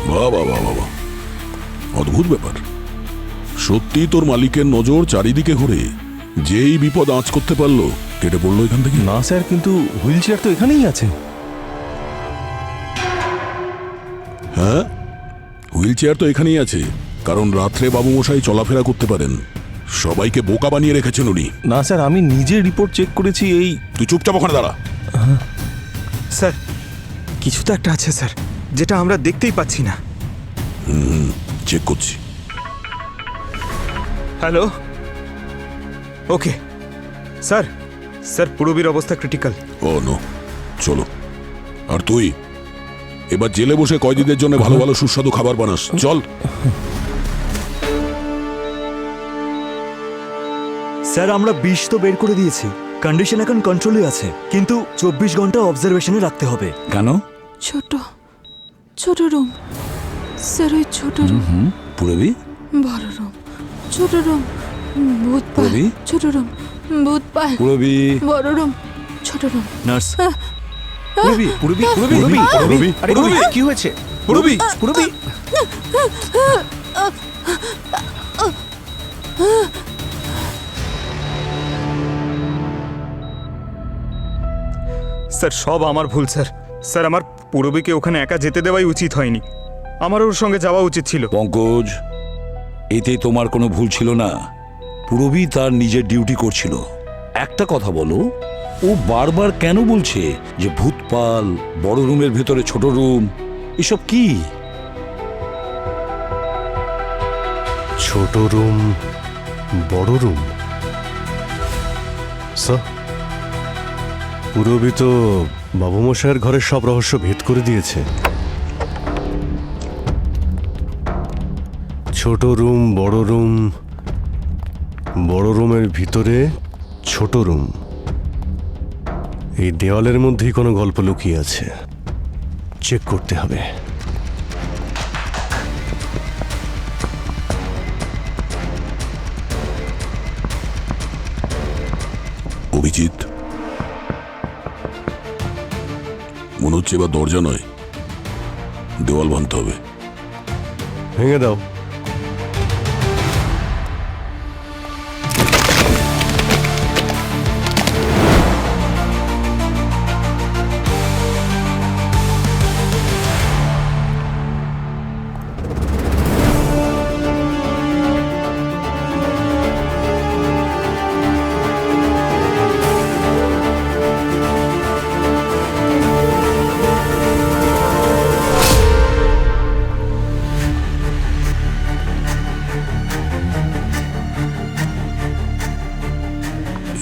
বাহ বাহ বাহ বাহ, অদ্ভুত ব্যাপার। সত্যি তোর মালিকের নজর চারিদিকে ঘুরে, যেই বিপদ আঁচ করতে পারলো কেটে পড়লো এখান থেকে। না স্যার, কিন্তু হুইল চেয়ার তো এখানেই আছে। হ্যাঁ, হুইল চেয়ার তো এখানেই আছে, কারণ রাত্রে বাবু মশাই চলাফেরা করতে পারেন। সবাইকে বোকা বানিয়ে রেখেছেন উনি। না স্যার, আমি নিজে রিপোর্ট চেক করেছি। এই তুই চুপচাপ ওখানে দাঁড়া। স্যার, কিছু তো একটা আছে স্যার, যেটা আমরা দেখতেই পাচ্ছি না। চেক করছি। Hello, okay sir. স্যার, পূরবীর অবস্থা ক্রিটিক্যাল। ও নো, চলো। আর তুই এবার জেলে বসে কয়েদিদের জন্য ভালো ভালো সুস্বাদু খাবার বানাস, চল। স্যার, আমরা বিষ তো বের করে দিয়েছি, কন্ডিশন এখন কন্ট্রোলে আছে, কিন্তু 24 ঘন্টা অবজারভেশনে রাখতে হবে। কেন? ছোট ছোট রুম স্যার, ওই ছোট রুম। পুরবি? বড় রুম, ছোট রুম, ভূত পায়। পুরবি? ছোট রুম, ভূত পায়। পুরবি? বড় রুম, ছোট রুম। নার্স, পুরবি? পুরবি? পুরবি? পুরবি? আরে পুরবি, কি হয়েছে? পুরবি? পুরবি, স্যার, সব আমার ভুল স্যার। স্যার, আমার পূরবীকে ওখানে একা যেতে দেওয়াই উচিত হয়নি। আমার ওর সঙ্গে যাওয়া উচিত ছিল। পঙ্কজ, এতে তোমার কোনো ভুল ছিল না। পুরবি তার নিজের ডিউটি করছিল। একটা কথা বলো, ও বারবার কেন বলছে যে ভূতপাল, বড় রুমের ভেতরে ছোট রুম, এসব কি? ছোট রুম, বড় রুম। স্যার, পুরবি তো বাবু মশাইয়ের ঘরের সব রহস্য ভেদ করে দিয়েছে। ছোট রুম, বড় রুম, বড় রুমের ভিতরে ছোট রুম, এই দেওয়ালের মধ্যেই কোনো গল্প লুকিয়ে আছে। চেক করতে হবে। অভিজিৎ, মনে হচ্ছে এবার দরজা নয়, দেওয়াল ভাঙতে হবে। ভেঙে দাও।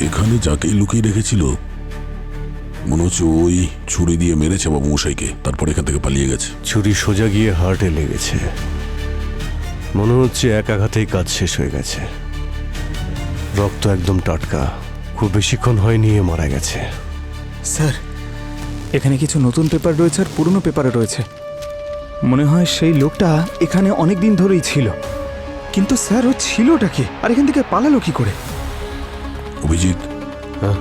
এখানে যাকেই লুকিয়ে রেখেছিল মনে হচ্ছে ওই ছুরি দিয়ে মেরেছে বাবু মশাইকে, তারপর এখান থেকে পালিয়ে গেছে। ছুরি সোজা গিয়ে হার্টে লেগেছে। মনে হচ্ছে এক আঘাতেই কাজ শেষ হয়ে গেছে। রক্ত একদম টাটকা, খুব বেশিক্ষণ হয়নি এ মারা গেছে। স্যার, এখানে কিছু নতুন পেপার রয়েছে আর পুরনো পেপারও রয়েছে। মনে হয় সেই লোকটা এখানে অনেক দিন ধরেই ছিল। কিন্তু স্যার, ও ছিলটা কি, আর এখান থেকে পালালো কি করে? অভিজিৎ, হ্যাঁ?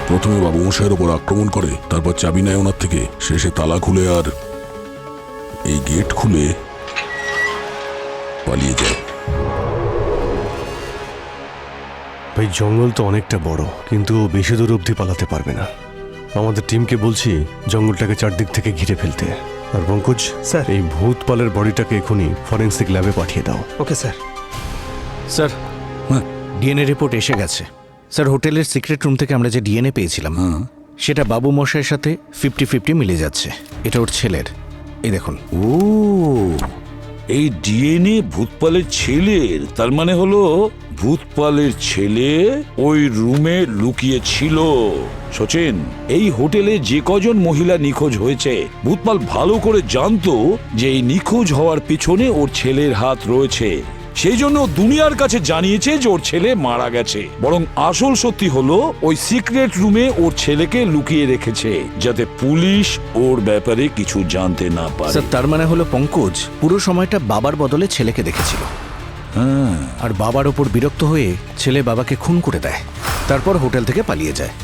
প্রথমে বাবু মশাইয়ের ওপর আক্রমণ করে, তারপর চাবি নেয় ওনার থেকে, শেষে তালা খুলে আর এই গেট খুলে পালিয়ে যায়। ভাই, জঙ্গল তো অনেকটা বড়, কিন্তু বেশি দূর অবধি পালাতে পারবে না। আমাদের টিমকে বলছি জঙ্গলটাকে চারদিক থেকে ঘিরে ফেলতে। আর পঙ্কজ স্যার, এই ভূতপালের বডিটাকে এখনই ফরেন্সিক ল্যাবে পাঠিয়ে দাও। Okay sir. Sir, DNA report এসে গেছে। স্যার, হোটেলের সিক্রেট রুম থেকে আমরা যে ডিএনএ পেয়েছিলাম সেটা বাবু মশাইয়ের সাথে 50-50 মিলে যাচ্ছে। এটা ওর ছেলের। এই দেখুন। ও, এই ডিএনএ ভূতপালের ছেলের, তার মানে হলো ভূতপালের ছেলে ওই রুমে লুকিয়ে ছিল। সচিন, এই হোটেলে যে কজন মহিলা নিখোঁজ হয়েছে, ভূতপাল ভালো করে জানতো যে এই নিখোঁজ হওয়ার পিছনে ওর ছেলের হাত রয়েছে। সেই জন্য দুনিয়ার কাছে জানিয়েছে যে ওর ছেলে মারা গেছে। বরং আসল সত্যি হলো ওই সিক্রেট রুমে ওর ছেলেকে লুকিয়ে রেখেছে, যাতে পুলিশ ওর ব্যাপারে কিছু জানতে না পারে। স্যার, তার মানে হলো পঙ্কজ পুরো সময়টা বাবার বদলে ছেলেকে দেখেছিল। হ্যাঁ, আর বাবার ওপর বিরক্ত হয়ে ছেলে বাবাকে খুন করে দেয়, তারপর হোটেল থেকে পালিয়ে যায়।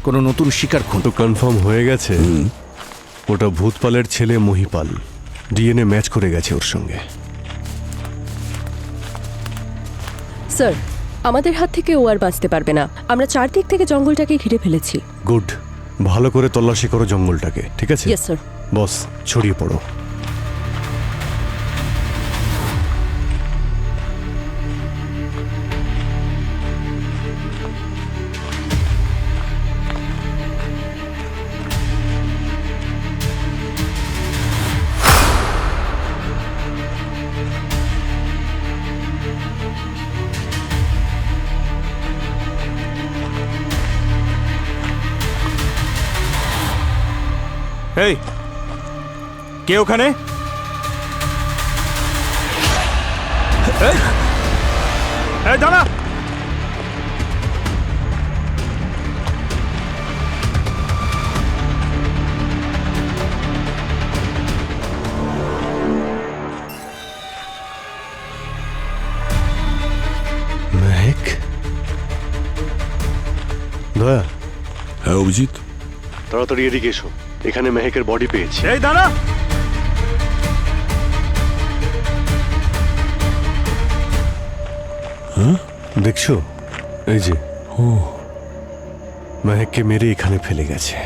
কোনো নতুন শিকার খুঁজ। তো কনফার্ম হয়ে গেছে ওটা ভূতপালের ছেলে মহিপাল। ডিএনএ ম্যাচ করে গেছে ওর সঙ্গে। স্যার, আমাদের হাত থেকে ও আর বাঁচতে পারবে না। আমরা চারদিক থেকে জঙ্গলটাকে ঘিরে ফেলেছি। গুড, ভালো করে তল্লাশি করো জঙ্গলটাকে, ঠিক আছে? Yes sir. বস, ছড়িয়ে পড়ো। এই কে ওখানে? এই দাঁড়া! মেহেক, দয়া। হ্যাঁ অভিজিৎ, তাড়াতাড়ি এদিকে এসো, এখানে মেহেকের বডি পেয়েছি। এই দাঁড়া! দেখছো, এই যে মেহেককে মেরে এখানে ফেলে গেছে।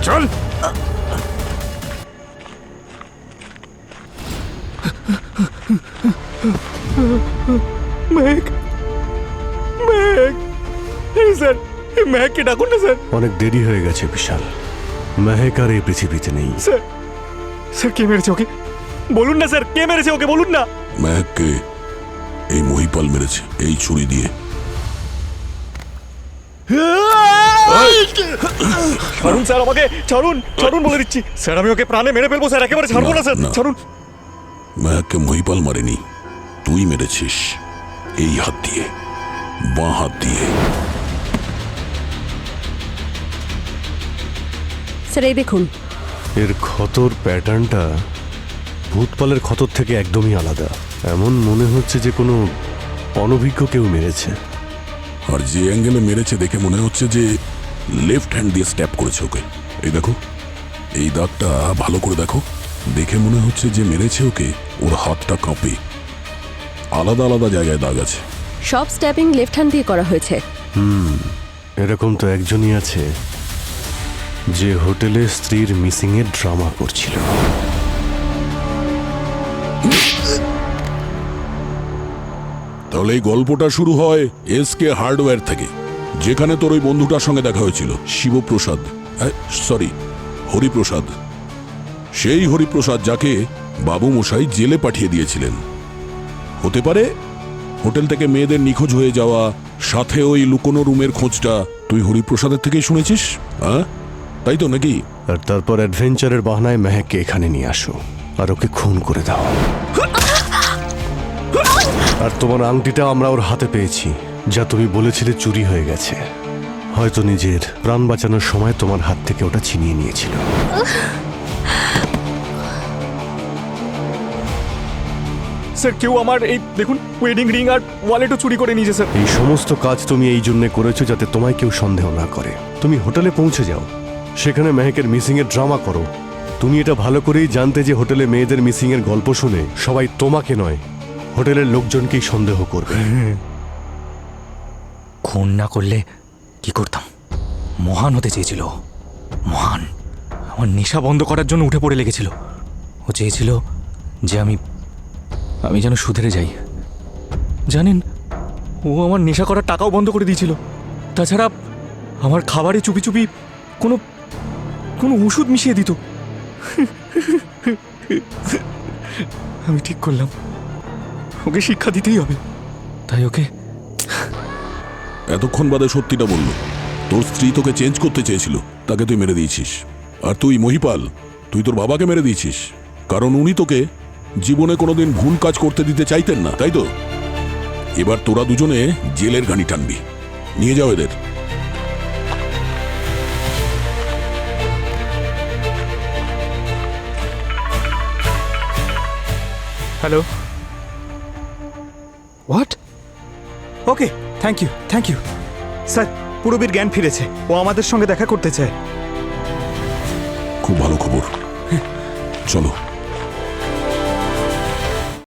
চল! মেহেক, মেহেক, এই স্যার, এই মেহেককে ডাকুন না স্যার। অনেক দেরি হয়ে গেছে বিশাল, মেহেক আর এই পৃথিবীতে নেই। স্যার, স্যার কে মেরেছে ওকে? বলুন না স্যার, কে মেরেছে ওকে বলুন না। মেহেককে এই মহিপাল মেরেছে এই ছুরি দিয়ে। ছাড়ুন স্যার আমাকে, ছাড়ুন, ছাড়ুন বলে দিচ্ছি স্যার, আমি ওকে প্রাণে মেরে ফেলবো স্যার, একেবারে ছাড়বো না স্যার, ছাড়ুন। মেহেককে মহিপাল মারেনি, তুই মেরেছিস এই হাত দিয়ে, বাঁ হাত দিয়ে। স্যার এই দেখুন, এর ক্ষতর প্যাটার্নটা ভূতপালের ক্ষতর থেকে একদমই আলাদা। এমন মনে হচ্ছে যে কোনো অনভিজ্ঞ কেউ মেরেছে। আর যে অ্যাঙ্গেলে মেরেছে দেখে মনে হচ্ছে যে লেফট হ্যান্ড দিয়ে স্ট্যাপ করেছে ওকে। এই দেখো, এই দাগটা ভালো করে দেখো, দেখে মনে হচ্ছে যে মেরেছে ওকে, ওর হাতটা কাঁপে। আলাদা আলাদা জায়গায় দাগ আছে। সব স্ট্যাপিং লেফট হ্যান্ড দিয়ে করা হয়েছে। এরকম তো একজনই আছে যে হোটেলে স্ত্রীর মিসিং এর ড্রামা করছিল। তাহলে এই গল্পটা শুরু হয় এসকে হার্ডওয়্যার থেকে, যেখানে তোর ওই বন্ধুটার সঙ্গে দেখা হয়েছিল, শিবপ্রসাদ, সরি হরিপ্রসাদ। সেই হরিপ্রসাদ যাকে বাবু মশাই জেলে পাঠিয়ে দিয়েছিলেন। হতে পারে হোটেল থেকে মেয়েদের নিখোঁজ হয়ে যাওয়া, সাথে ওই লুকোনো রুমের খোঁজটা তুই হরিপ্রসাদের থেকেই শুনেছিস, হ্যাঁ তাই তো নাকি? আর তারপর অ্যাডভেঞ্চারের বাহানায় মেহেককে এখানে নিয়ে আসো আর ওকে খুন করে দাও। আর তোমার আংটিটা আমরা ওর হাতে পেয়েছি, যা তুমি বলেছিলে চুরি হয়ে গেছে। হয়তো নিজের প্রাণ বাঁচানোর সময় তোমার হাত থেকে ওটা ছিনিয়ে নিয়েছিল। স্যার কেউ আমার এই দেখুন ওয়েডিং রিং আর ওয়ালেটও চুরি করে নিয়েছে স্যার। এই সমস্ত কাজ তুমি এই জন্য করেছো যাতে তোমায় কেউ সন্দেহ না করে। তুমি হোটেলে পৌঁছে যাও, সেখানে মেহেকের মিসিং এর ড্রামা করো। তুমি এটা ভালো করেই জানতে যে হোটেলে মেয়েদের মিসিং এর গল্প শুনে সবাই তোমাকে নয়, হোটেলের লোকজনকেই সন্দেহ করবে। খুন না করলে কি করতাম? মহান হতে চেয়েছিল, মহান। আমার নেশা বন্ধ করার জন্য উঠে পড়ে লেগেছিল। ও চেয়েছিল যে আমি যেন সুধরে যাই। জানেন, ও আমার নেশা করার টাকাও বন্ধ করে দিয়েছিল। তাছাড়া আমার খাবারে চুপি চুপি কোনো কোনো ওষুধ মিশিয়ে দিত। আমি ঠিক করলাম ওকে শিক্ষা দিতেই হবে, তাই ওকে। এতক্ষণ বাদে সত্যিটা বলল, তোর স্ত্রী তোকে চেঞ্জ করতে চেয়েছিল, তাকে তুই মেরে দিয়েছিস। আর তুই মহিপাল, তুই তোর বাবাকে মেরে দিয়েছিস, কারণ উনি তোকে জীবনে কোনোদিন ভুল কাজ করতে দিতে চাইতেন না, তাই তো? এবার তোরা দুজনে জেলের গানি টানবি। নিয়ে যাও এদের। Hello, what? Okay, thank you sir. পুরবীর জ্ঞান ফিরেছে, ও আমাদের সঙ্গে দেখা করতে চায়। খুব ভালো খবর, চলো।